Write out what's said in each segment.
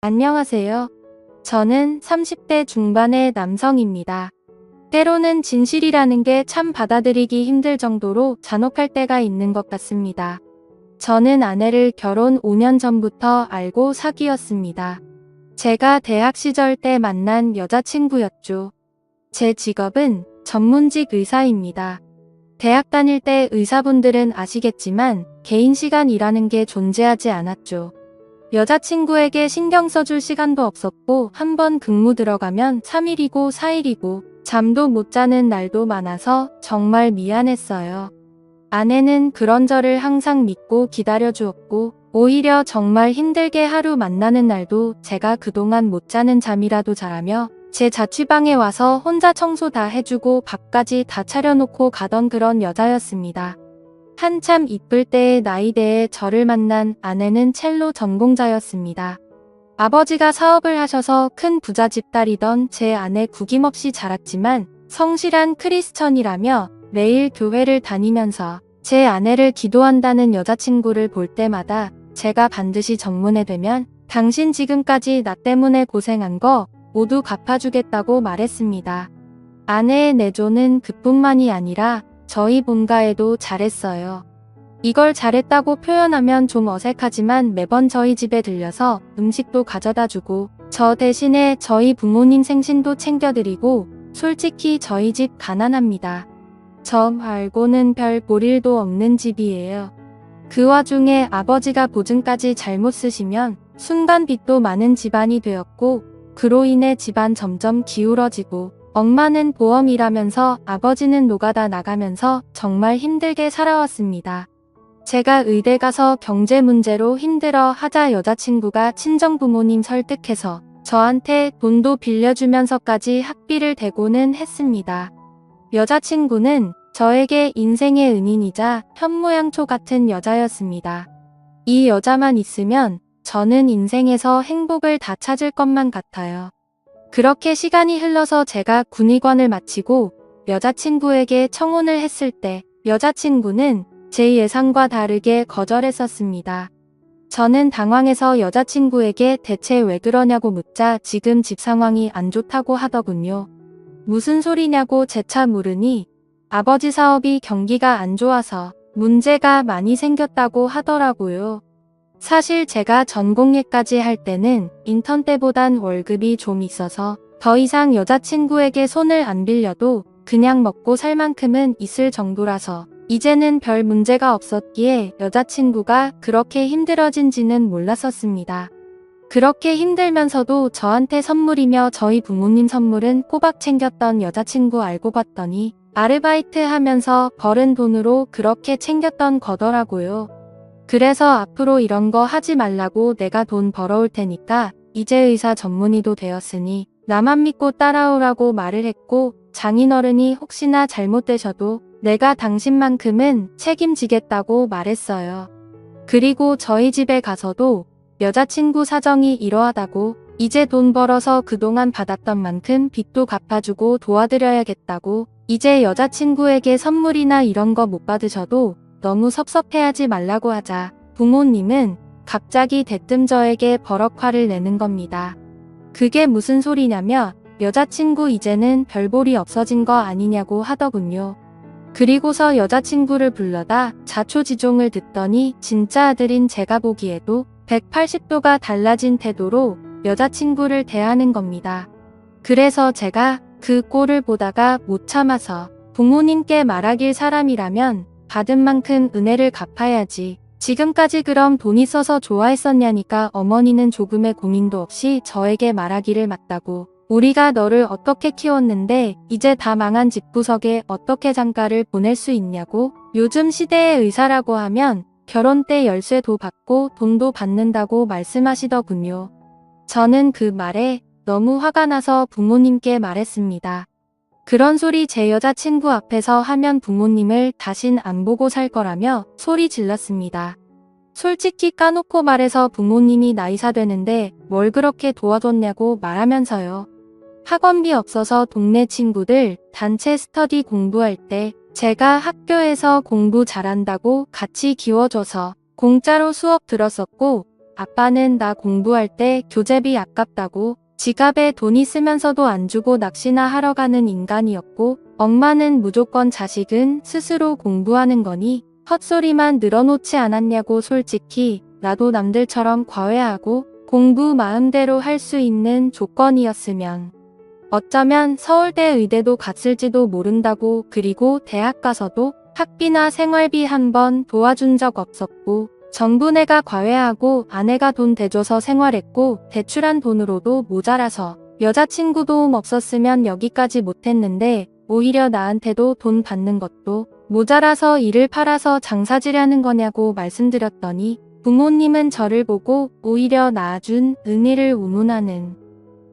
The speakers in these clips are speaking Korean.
안녕하세요. 저는 30대 중반의 남성입니다. 때로는 진실이라는 게 참 받아들이기 힘들 정도로 잔혹할 때가 있는 것 같습니다. 저는 아내를 결혼 5년 전부터 알고 사귀었습니다. 제가 대학 시절 때 만난 여자친구였죠. 제 직업은 전문직 의사입니다. 대학 다닐 때 의사분들은 아시겠지만 개인 시간이라는 게 존재하지 않았죠. 여자친구에게 신경 써줄 시간도 없었고 한 번 근무 들어가면 3일이고 4일이고 잠도 못 자는 날도 많아서 정말 미안했어요. 아내는 그런 저를 항상 믿고 기다려주었고 오히려 정말 힘들게 하루 만나는 날도 제가 그동안 못 자는 잠이라도 자라며 제 자취방에 와서 혼자 청소 다 해주고 밥까지 다 차려놓고 가던 그런 여자였습니다. 한참 이쁠 때의 나이대에 저를 만난 아내는 첼로 전공자였습니다. 아버지가 사업을 하셔서 큰 부잣집 딸이던 제 아내 구김없이 자랐지만 성실한 크리스천이라며 매일 교회를 다니면서 제 아내를 기도한다는 여자친구를 볼 때마다 제가 반드시 정문에 되면 당신 지금까지 나 때문에 고생한 거 모두 갚아주겠다고 말했습니다. 아내의 내조는 그뿐만이 아니라 저희 본가에도 잘했어요. 이걸 잘했다고 표현하면 좀 어색하지만 매번 저희 집에 들려서 음식도 가져다 주고 저 대신에 저희 부모님 생신도 챙겨드리고 솔직히 저희 집 가난합니다. 저 말고는 별 볼 일도 없는 집이에요. 그 와중에 아버지가 보증까지 잘못 쓰시면 순간 빚도 많은 집안이 되었고 그로 인해 집안 점점 기울어지고 엄마는 보험이라면서 아버지는 노가다 나가면서 정말 힘들게 살아왔습니다. 제가 의대 가서 경제 문제로 힘들어 하자 여자친구가 친정부모님 설득해서 저한테 돈도 빌려주면서까지 학비를 대고는 했습니다. 여자친구는 저에게 인생의 은인이자 현모양초 같은 여자였습니다. 이 여자만 있으면 저는 인생에서 행복을 다 찾을 것만 같아요. 그렇게 시간이 흘러서 제가 군의관을 마치고 여자친구에게 청혼을 했을 때 여자친구는 제 예상과 다르게 거절했었습니다. 저는 당황해서 여자친구에게 대체 왜 그러냐고 묻자 지금 집 상황이 안 좋다고 하더군요. 무슨 소리냐고 재차 물으니 아버지 사업이 경기가 안 좋아서 문제가 많이 생겼다고 하더라고요. 사실 제가 전공예까지 할 때는 인턴 때보단 월급이 좀 있어서 더 이상 여자친구에게 손을 안 빌려도 그냥 먹고 살 만큼은 있을 정도라서 이제는 별 문제가 없었기에 여자친구가 그렇게 힘들어진지는 몰랐었습니다. 그렇게 힘들면서도 저한테 선물이며 저희 부모님 선물은 꼬박 챙겼던 여자친구 알고 봤더니 아르바이트 하면서 벌은 돈으로 그렇게 챙겼던 거더라고요. 그래서 앞으로 이런 거 하지 말라고 내가 돈 벌어올 테니까 이제 의사 전문의도 되었으니 나만 믿고 따라오라고 말을 했고 장인어른이 혹시나 잘못되셔도 내가 당신만큼은 책임지겠다고 말했어요. 그리고 저희 집에 가서도 여자친구 사정이 이러하다고 이제 돈 벌어서 그동안 받았던 만큼 빚도 갚아주고 도와드려야겠다고 이제 여자친구에게 선물이나 이런 거 못 받으셔도 너무 섭섭해하지 말라고 하자 부모님은 갑자기 대뜸 저에게 버럭 화를 내는 겁니다. 그게 무슨 소리냐며 여자친구 이제는 별볼이 없어진 거 아니냐고 하더군요. 그리고서 여자친구를 불러다 자초지종을 듣더니 진짜 아들인 제가 보기에도 180도가 달라진 태도로 여자친구를 대하는 겁니다. 그래서 제가 그 꼴을 보다가 못 참아서 부모님께 말하길 사람이라면 받은 만큼 은혜를 갚아야지. 지금까지 그럼 돈 있어서 좋아했었냐니까 어머니는 조금의 고민도 없이 저에게 말하기를 맞다고. 우리가 너를 어떻게 키웠는데 이제 다 망한 집구석에 어떻게 장가를 보낼 수 있냐고. 요즘 시대의 의사라고 하면 결혼 때 열쇠도 받고 돈도 받는다고 말씀하시더군요. 저는 그 말에 너무 화가 나서 부모님께 말했습니다. 그런 소리 제 여자친구 앞에서 하면 부모님을 다신 안 보고 살 거라며 소리 질렀습니다. 솔직히 까놓고 말해서 부모님이 나이사 되는데 뭘 그렇게 도와줬냐고 말하면서요. 학원비 없어서 동네 친구들 단체 스터디 공부할 때 제가 학교에서 공부 잘한다고 같이 기워줘서 공짜로 수업 들었었고 아빠는 나 공부할 때 교재비 아깝다고 지갑에 돈이 쓰면서도 안 주고 낚시나 하러 가는 인간이었고, 엄마는 무조건 자식은 스스로 공부하는 거니 헛소리만 늘어놓지 않았냐고. 솔직히 나도 남들처럼 과외하고 공부 마음대로 할 수 있는 조건이었으면 어쩌면 서울대 의대도 갔을지도 모른다고. 그리고 대학 가서도 학비나 생활비 한 번 도와준 적 없었고, 전부 내가 과외하고 아내가 돈 대줘서 생활했고, 대출한 돈으로도 모자라서 여자친구 도움 없었으면 여기까지 못했는데, 오히려 나한테도 돈 받는 것도 모자라서 이를 팔아서 장사지려는 거냐고 말씀드렸더니, 부모님은 저를 보고 오히려 낳아준 은희를 운운하는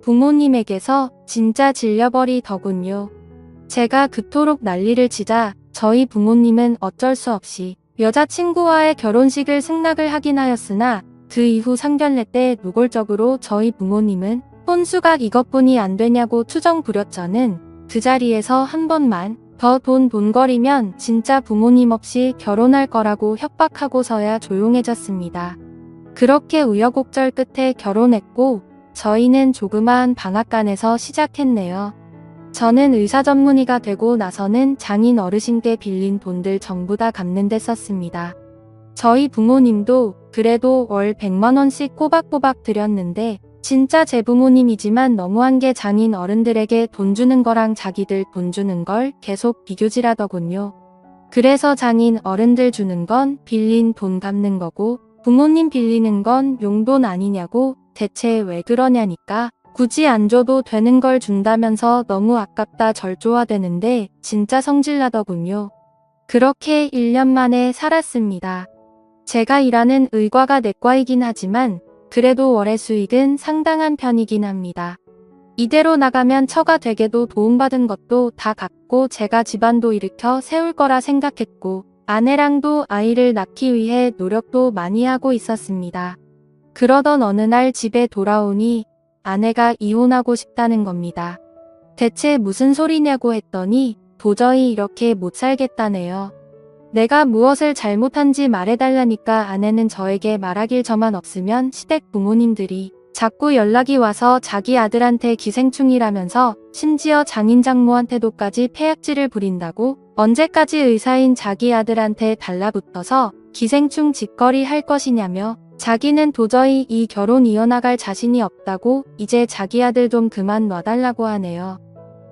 부모님에게서 진짜 질려버리더군요. 제가 그토록 난리를 치자 저희 부모님은 어쩔 수 없이 여자친구와의 결혼식을 승낙을 하긴 하였으나, 그 이후 상견례 때 노골적으로 저희 부모님은 혼수각 이것뿐이 안 되냐고 투정 부렸. 저는 그 자리에서 한 번만 더 돈 돈거리면 진짜 부모님 없이 결혼할 거라고 협박하고서야 조용해졌습니다. 그렇게 우여곡절 끝에 결혼했고, 저희는 조그마한 방앗간에서 시작했네요. 저는 의사 전문의가 되고 나서는 장인 어르신께 빌린 돈들 전부 다 갚는 데 썼습니다. 저희 부모님도 그래도 월 100만 원씩 꼬박꼬박 드렸는데, 진짜 제 부모님이지만 너무한 게 장인 어른들에게 돈 주는 거랑 자기들 돈 주는 걸 계속 비교질하더군요. 그래서 장인 어른들 주는 건 빌린 돈 갚는 거고, 부모님 빌리는 건 용돈 아니냐고. 대체 왜 그러냐니까. 굳이 안 줘도 되는 걸 준다면서 너무 아깝다 절조하대는데 진짜 성질나더군요. 그렇게 1년 만에 살았습니다. 제가 일하는 의과가 내과이긴 하지만 그래도 월의 수익은 상당한 편이긴 합니다. 이대로 나가면 처가 댁에도 도움받은 것도 다 갚고 제가 집안도 일으켜 세울 거라 생각했고, 아내랑도 아이를 낳기 위해 노력도 많이 하고 있었습니다. 그러던 어느 날 집에 돌아오니 아내가 이혼하고 싶다는 겁니다. 대체 무슨 소리냐고 했더니 도저히 이렇게 못 살겠다네요. 내가 무엇을 잘못한지 말해달라니까. 아내는 저에게 말하길 저만 없으면 시댁 부모님들이 자꾸 연락이 와서 자기 아들한테 기생충이라면서 심지어 장인 장모한테도까지 폐악질을 부린다고. 언제까지 의사인 자기 아들한테 달라붙어서 기생충 짓거리 할 것이냐며, 자기는 도저히 이 결혼 이어나갈 자신이 없다고 이제 자기 아들 좀 그만 놔달라고 하네요.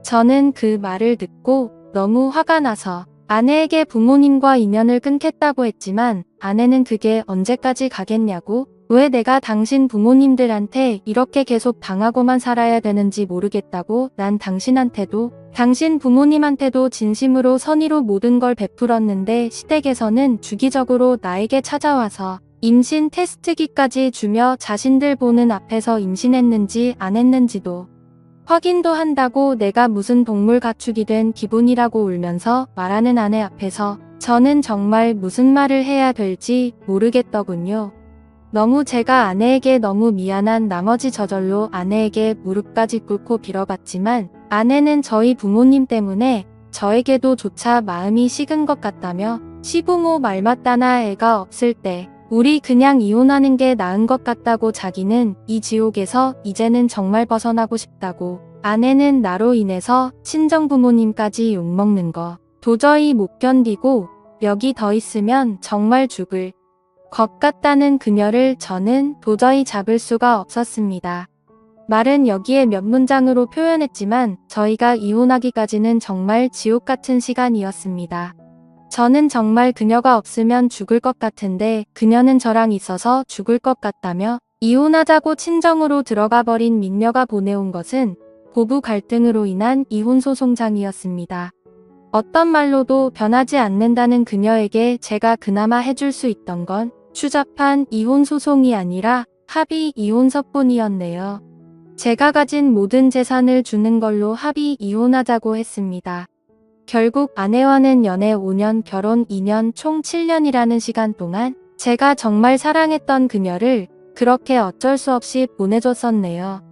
저는 그 말을 듣고 너무 화가 나서 아내에게 부모님과 인연을 끊겠다고 했지만, 아내는 그게 언제까지 가겠냐고. 왜 내가 당신 부모님들한테 이렇게 계속 당하고만 살아야 되는지 모르겠다고. 난 당신한테도 당신 부모님한테도 진심으로 선의로 모든 걸 베풀었는데 시댁에서는 주기적으로 나에게 찾아와서 임신 테스트기까지 주며 자신들 보는 앞에서 임신했는지 안 했는지도 확인도 한다고. 내가 무슨 동물 가축이 된 기분이라고 울면서 말하는 아내 앞에서 저는 정말 무슨 말을 해야 될지 모르겠더군요. 너무 제가 아내에게 너무 미안한 나머지 저절로 아내에게 무릎까지 꿇고 빌어봤지만, 아내는 저희 부모님 때문에 저에게도 조차 마음이 식은 것 같다며, 시부모 말 맞다나 애가 없을 때 우리 그냥 이혼하는 게 나은 것 같다고. 자기는 이 지옥에서 이제는 정말 벗어나고 싶다고. 아내는 나로 인해서 친정부모님까지 욕먹는 거 도저히 못 견디고 여기 더 있으면 정말 죽을 것 같다는 그녀를 저는 도저히 잡을 수가 없었습니다. 말은 여기에 몇 문장으로 표현했지만 저희가 이혼하기까지는 정말 지옥 같은 시간이었습니다. 저는 정말 그녀가 없으면 죽을 것 같은데 그녀는 저랑 있어서 죽을 것 같다며 이혼하자고 친정으로 들어가 버린 민녀가 보내온 것은 부부 갈등으로 인한 이혼소송장이었습니다. 어떤 말로도 변하지 않는다는 그녀에게 제가 그나마 해줄 수 있던 건 추잡한 이혼소송이 아니라 합의 이혼서뿐이었네요. 제가 가진 모든 재산을 주는 걸로 합의 이혼하자고 했습니다. 결국 아내와는 연애 5년, 결혼 2년, 총 7년이라는 시간 동안 제가 정말 사랑했던 그녀를 그렇게 어쩔 수 없이 보내줬었네요.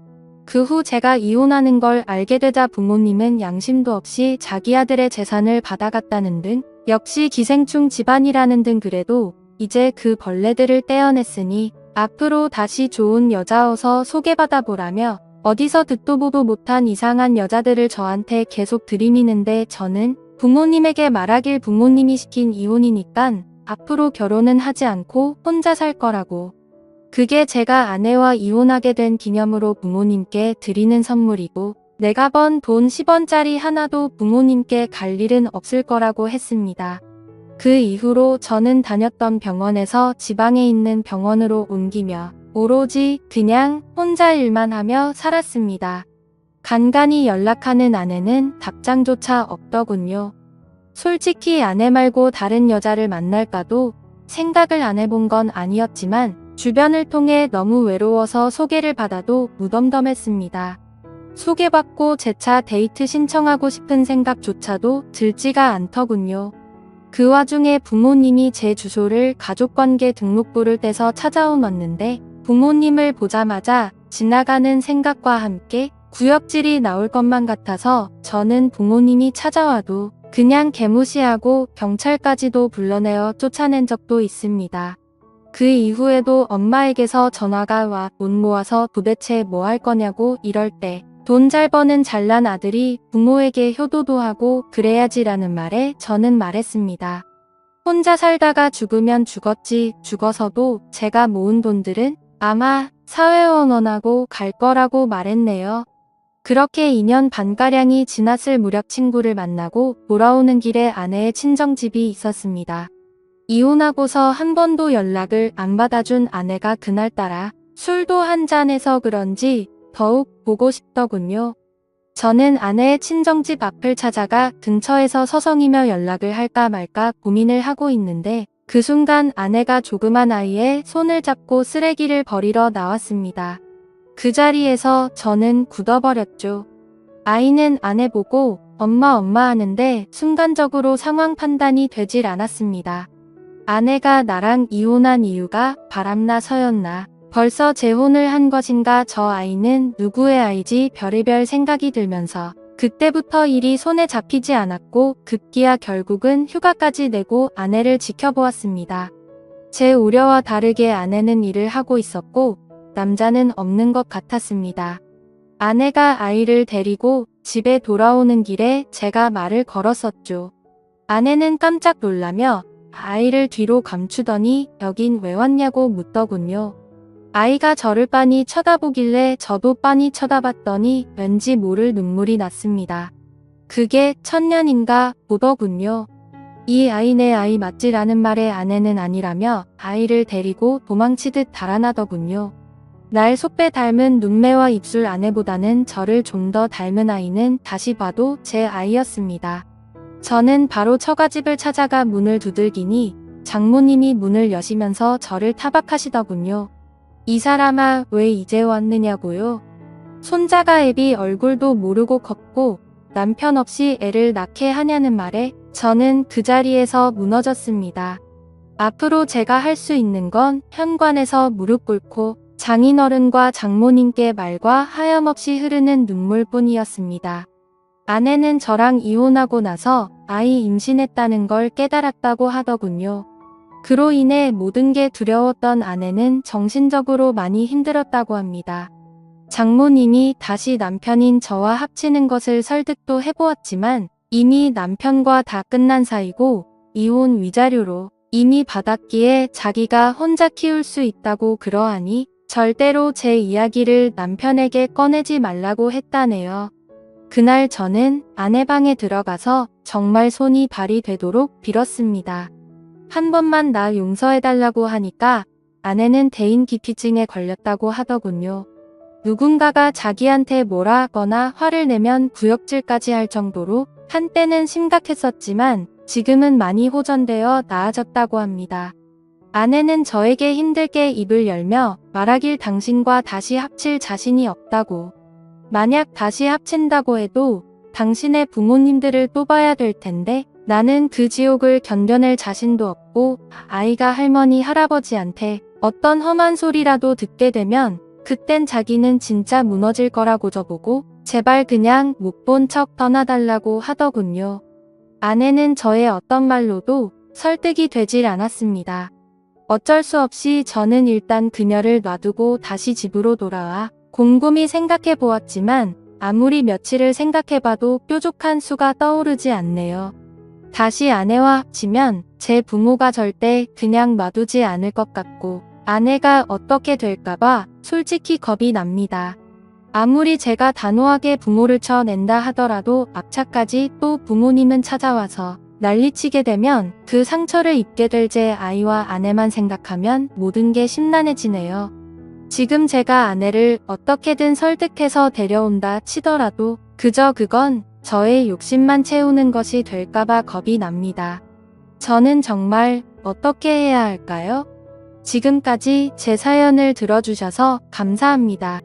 그 후 제가 이혼하는 걸 알게 되자 부모님은 양심도 없이 자기 아들의 재산을 받아갔다는 등, 역시 기생충 집안이라는 등. 그래도 이제 그 벌레들을 떼어냈으니 앞으로 다시 좋은 여자여서 소개받아 보라며 어디서 듣도 보도 못한 이상한 여자들을 저한테 계속 들이미는데 저는 부모님에게 말하길 부모님이 시킨 이혼이니깐 앞으로 결혼은 하지 않고 혼자 살 거라고. 그게 제가 아내와 이혼하게 된 기념으로 부모님께 드리는 선물이고 내가 번 돈 10원짜리 하나도 부모님께 갈 일은 없을 거라고 했습니다. 그 이후로 저는 다녔던 병원에서 지방에 있는 병원으로 옮기며 오로지 그냥 혼자 일만 하며 살았습니다. 간간히 연락하는 아내는 답장조차 없더군요. 솔직히 아내 말고 다른 여자를 만날까도 생각을 안 해본 건 아니었지만 주변을 통해 너무 외로워서 소개를 받아도 무덤덤했습니다. 소개받고 재차 데이트 신청하고 싶은 생각조차도 들지가 않더군요. 그 와중에 부모님이 제 주소를 가족관계 등록부를 떼서 찾아오었는데 부모님을 보자마자 지나가는 생각과 함께 구역질이 나올 것만 같아서 저는 부모님이 찾아와도 그냥 개무시하고 경찰까지도 불러내어 쫓아낸 적도 있습니다. 그 이후에도 엄마에게서 전화가 와 돈 모아서 도대체 뭐 할 거냐고 이럴 때 돈 잘 버는 잘난 아들이 부모에게 효도도 하고 그래야지라는 말에 저는 말했습니다. 혼자 살다가 죽으면 죽었지 죽어서도 제가 모은 돈들은 아마 사회원원하고 갈 거라고 말했네요. 그렇게 2년 반가량이 지났을 무렵 친구를 만나고 돌아오는 길에 아내의 친정집이 있었습니다. 이혼하고서 한 번도 연락을 안 받아준 아내가 그날따라 술도 한잔해서 그런지 더욱 보고 싶더군요. 저는 아내의 친정집 앞을 찾아가 근처에서 서성이며 연락을 할까 말까 고민을 하고 있는데 그 순간 아내가 조그만 아이의 손을 잡고 쓰레기를 버리러 나왔습니다. 그 자리에서 저는 굳어버렸죠. 아이는 아내 보고 엄마 하는데 순간적으로 상황 판단이 되질 않았습니다. 아내가 나랑 이혼한 이유가 바람나서였나? 벌써 재혼을 한 것인가? 저 아이는 누구의 아이지? 별의별 생각이 들면서 그때부터 일이 손에 잡히지 않았고 급기야 결국은 휴가까지 내고 아내를 지켜보았습니다. 제 우려와 다르게 아내는 일을 하고 있었고 남자는 없는 것 같았습니다. 아내가 아이를 데리고 집에 돌아오는 길에 제가 말을 걸었었죠. 아내는 깜짝 놀라며 아이를 뒤로 감추더니 여긴 왜 왔냐고 묻더군요. 아이가 저를 빤히 쳐다보길래 저도 빤히 쳐다봤더니 왠지 모를 눈물이 났습니다. 그게 천년인가 보더군요. 이 아이 내 아이 맞지라는 말에 아내는 아니라며 아이를 데리고 도망치듯 달아나더군요. 날 속배 닮은 눈매와 입술 아내보다는 저를 좀 더 닮은 아이는 다시 봐도 제 아이였습니다. 저는 바로 처가집을 찾아가 문을 두들기니 장모님이 문을 여시면서 저를 타박하시더군요. 이 사람아 왜 이제 왔느냐고요. 손자가 애비 얼굴도 모르고 컸고 남편 없이 애를 낳게 하냐는 말에 저는 그 자리에서 무너졌습니다. 앞으로 제가 할 수 있는 건 현관에서 무릎 꿇고 장인어른과 장모님께 말과 하염없이 흐르는 눈물뿐이었습니다. 아내는 저랑 이혼하고 나서 아이 임신했다는 걸 깨달았다고 하더군요. 그로 인해 모든 게 두려웠던 아내는 정신적으로 많이 힘들었다고 합니다. 장모님이 다시 남편인 저와 합치는 것을 설득도 해보았지만 이미 남편과 다 끝난 사이고 이혼 위자료로 이미 받았기에 자기가 혼자 키울 수 있다고 그러하니 절대로 제 이야기를 남편에게 꺼내지 말라고 했다네요. 그날 저는 아내 방에 들어가서 정말 손이 발이 되도록 빌었습니다. 한 번만 나 용서해달라고 하니까 아내는 대인기피증에 걸렸다고 하더군요. 누군가가 자기한테 뭐라 하거나 화를 내면 구역질까지 할 정도로 한때는 심각했었지만 지금은 많이 호전되어 나아졌다고 합니다. 아내는 저에게 힘들게 입을 열며 말하길 당신과 다시 합칠 자신이 없다고. 만약 다시 합친다고 해도 당신의 부모님들을 또 봐야 될 텐데 나는 그 지옥을 견뎌낼 자신도 없고 아이가 할머니 할아버지한테 어떤 험한 소리라도 듣게 되면 그땐 자기는 진짜 무너질 거라고 저보고 제발 그냥 못 본 척 떠나달라고 하더군요. 아내는 저의 어떤 말로도 설득이 되질 않았습니다. 어쩔 수 없이 저는 일단 그녀를 놔두고 다시 집으로 돌아와 곰곰이 생각해 보았지만 아무리 며칠을 생각해봐도 뾰족한 수가 떠오르지 않네요. 다시 아내와 합치면 제 부모가 절대 그냥 놔두지 않을 것 같고 아내가 어떻게 될까봐 솔직히 겁이 납니다. 아무리 제가 단호하게 부모를 쳐낸다 하더라도 앞차까지 또 부모님은 찾아와서 난리치게 되면 그 상처를 입게 될 제 아이와 아내만 생각하면 모든 게 심란해지네요. 지금 제가 아내를 어떻게든 설득해서 데려온다 치더라도 그저 그건 저의 욕심만 채우는 것이 될까봐 겁이 납니다. 저는 정말 어떻게 해야 할까요? 지금까지 제 사연을 들어주셔서 감사합니다.